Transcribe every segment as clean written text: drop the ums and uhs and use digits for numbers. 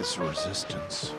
this resistance.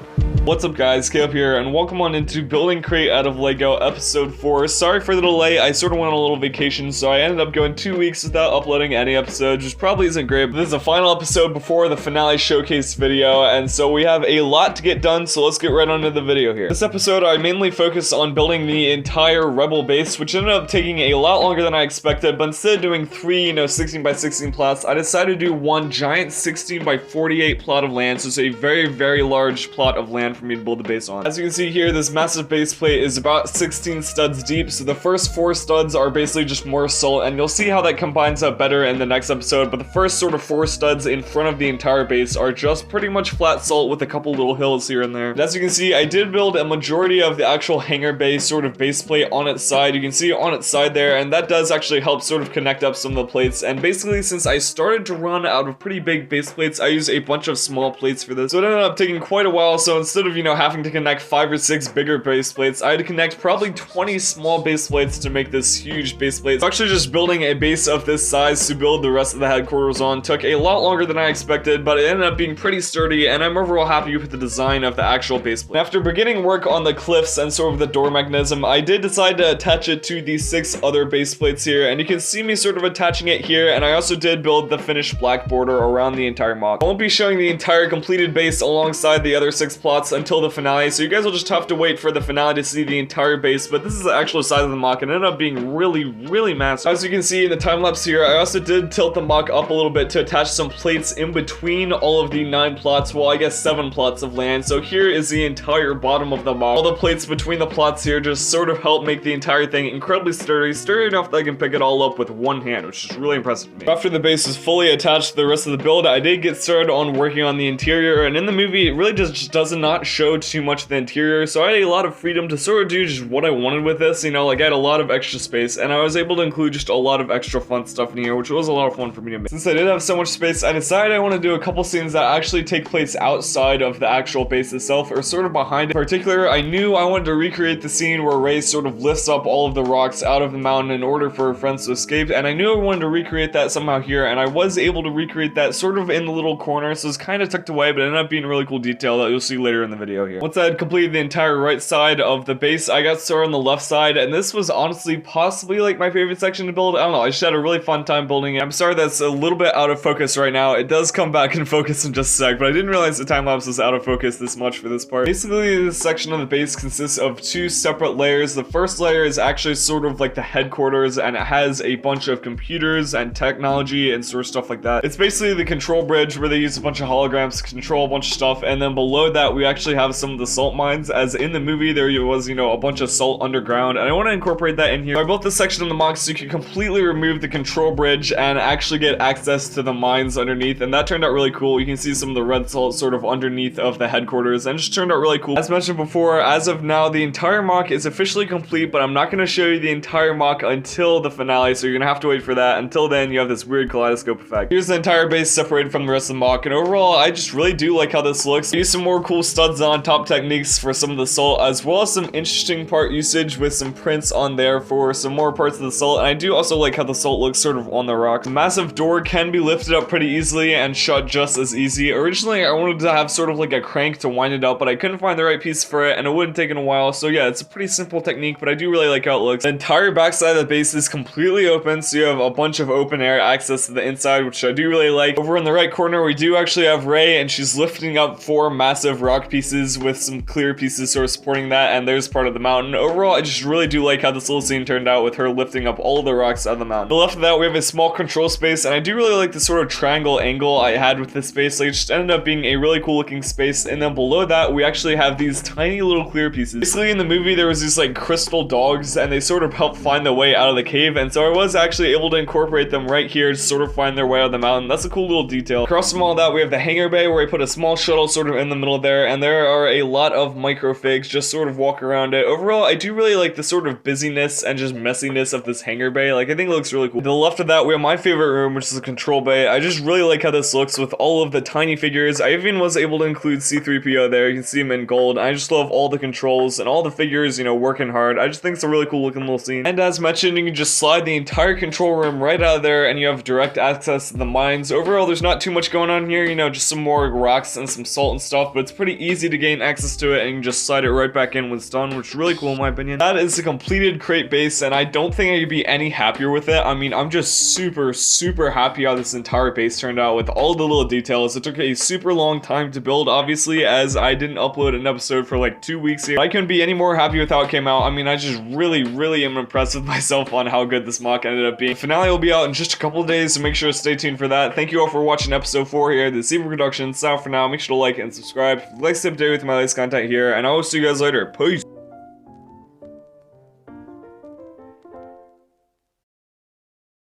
What's up guys, Caleb here, and welcome on into building Crait out of Lego episode 4. Sorry for the delay, I sort of went on a little vacation, so I ended up going 2 weeks without uploading any episodes, which probably isn't great, but this is the final episode before the finale showcase video, and so we have a lot to get done, so let's get right on to the video here. This episode, I mainly focused on building the entire Rebel base, which ended up taking a lot longer than I expected, but instead of doing 3, 16 by 16 plots, I decided to do one giant 16 by 48 plot of land, so it's a very, very large plot of land for me to build the base on. As you can see here, this massive base plate is about 16 studs deep, so the first 4 studs are basically just more salt, and you'll see how that combines up better in the next episode, but the first sort of 4 studs in front of the entire base are just pretty much flat salt with a couple little hills here and there. And as you can see, I did build a majority of the actual hangar base sort of base plate on its side. You can see on its side there, and that does actually help sort of connect up some of the plates, and basically since I started to run out of pretty big base plates, I used a bunch of small plates for this, so it ended up taking quite a while. So instead of, having to connect 5 or 6 bigger base plates, I had to connect probably 20 small base plates to make this huge base plate. So actually just building a base of this size to build the rest of the headquarters on took a lot longer than I expected, but it ended up being pretty sturdy, and I'm overall happy with the design of the actual base plate. After beginning work on the cliffs and sort of the door mechanism, I did decide to attach it to these 6 other base plates here, and you can see me sort of attaching it here, and I also did build the finished black border around the entire mock. I won't be showing the entire completed base alongside the other 6 plots until the finale, so you guys will just have to wait for the finale to see the entire base, but this is the actual size of the mock, and it ended up being really massive. As you can see in the time lapse here, I also did tilt the mock up a little bit to attach some plates in between all of the 9 plots, well I guess 7 plots of land. So here is the entire bottom of the mock. All the plates between the plots here just sort of help make the entire thing incredibly sturdy enough that I can pick it all up with one hand, which is really impressive to me. After the base is fully attached to the rest of the build, I did get started on working on the interior, and in the movie it really just does not show too much of the interior, so I had a lot of freedom to sort of do just what I wanted with this, like I had a lot of extra space, and I was able to include just a lot of extra fun stuff in here, which was a lot of fun for me to make. Since I did have so much space, I decided I want to do a couple scenes that actually take place outside of the actual base itself, or sort of behind it. In particular, I knew I wanted to recreate the scene where Rey sort of lifts up all of the rocks out of the mountain in order for her friends to escape, and I knew I wanted to recreate that somehow here, and I was able to recreate that sort of in the little corner, so it's kind of tucked away, but it ended up being a really cool detail that you'll see later in the video here. Once I had completed the entire right side of the base, I got started on the left side, and this was honestly possibly like my favorite section to build. I don't know, I just had a really fun time building it. I'm sorry that's a little bit out of focus right now. It does come back in focus in just a sec, but I didn't realize the time lapse was out of focus this much for this part. Basically, this section of the base consists of 2 separate layers. The first layer is actually sort of like the headquarters, and it has a bunch of computers and technology and sort of stuff like that. It's basically the control bridge where they use a bunch of holograms to control a bunch of stuff, and then below that we actually have some of the salt mines. As in the movie there was, a bunch of salt underground, and I want to incorporate that in here. So I built this section of the mock so you can completely remove the control bridge and actually get access to the mines underneath, and that turned out really cool. You can see some of the red salt sort of underneath of the headquarters, and it just turned out really cool. As mentioned before, as of now, the entire mock is officially complete, but I'm not going to show you the entire mock until the finale, so you're going to have to wait for that. Until then, you have this weird kaleidoscope effect. Here's the entire base separated from the rest of the mock, and overall, I just really do like how this looks. I used some more cool studs on top techniques for some of the salt, as well as some interesting part usage with some prints on there for some more parts of the salt, and I do also like how the salt looks sort of on the rock. The massive door can be lifted up pretty easily and shut just as easy. Originally, I wanted to have sort of like a crank to wind it up, but I couldn't find the right piece for it, and it would have taken a while, so yeah, it's a pretty simple technique, but I do really like how it looks. The entire backside of the base is completely open, so you have a bunch of open air access to the inside, which I do really like. Over in the right corner, we do actually have Rey, and she's lifting up 4 massive rock pieces with some clear pieces sort of supporting that, and there's part of the mountain. Overall, I just really do like how this little scene turned out with her lifting up all the rocks out of the mountain. To the left of that, we have a small control space, and I do really like the sort of triangle angle I had with this space. Like, it just ended up being a really cool looking space, and then below that, we actually have these tiny little clear pieces. Basically, in the movie, there was these like crystal dogs, and they sort of helped find the way out of the cave, and so I was actually able to incorporate them right here to sort of find their way out of the mountain. That's a cool little detail. Across from all that, we have the hangar bay where I put a small shuttle sort of in the middle there, and and there are a lot of microfigs just sort of walk around it. Overall, I do really like the sort of busyness and just messiness of this hangar bay. Like, I think it looks really cool. To the left of that, we have my favorite room, which is the control bay. I just really like how this looks with all of the tiny figures. I even was able to include C-3PO there. You can see him in gold. I just love all the controls and all the figures, you know, working hard. I just think it's a really cool looking little scene. And as mentioned, you can just slide the entire control room right out of there, and you have direct access to the mines. Overall, there's not too much going on here, you know, just some more rocks and some salt and stuff, but it's pretty easy to gain access to it, and you can just slide it right back in when it's done, which is really cool in my opinion. That is the completed Crait base, and I don't think I could be any happier with it. I mean, I'm just super happy how this entire base turned out with all the little details. It took a super long time to build, obviously, as I didn't upload an episode for like 2 weeks here. I couldn't be any more happy with how it came out. I mean, I just really am impressed with myself on how good this mock ended up being. The finale will be out in just a couple of days, so make sure to stay tuned for that. Thank you all for watching episode 4 here, the Seaver Production. So for now, make sure to like and subscribe. Like to stay updated with my latest content here, and I will see you guys later. Peace!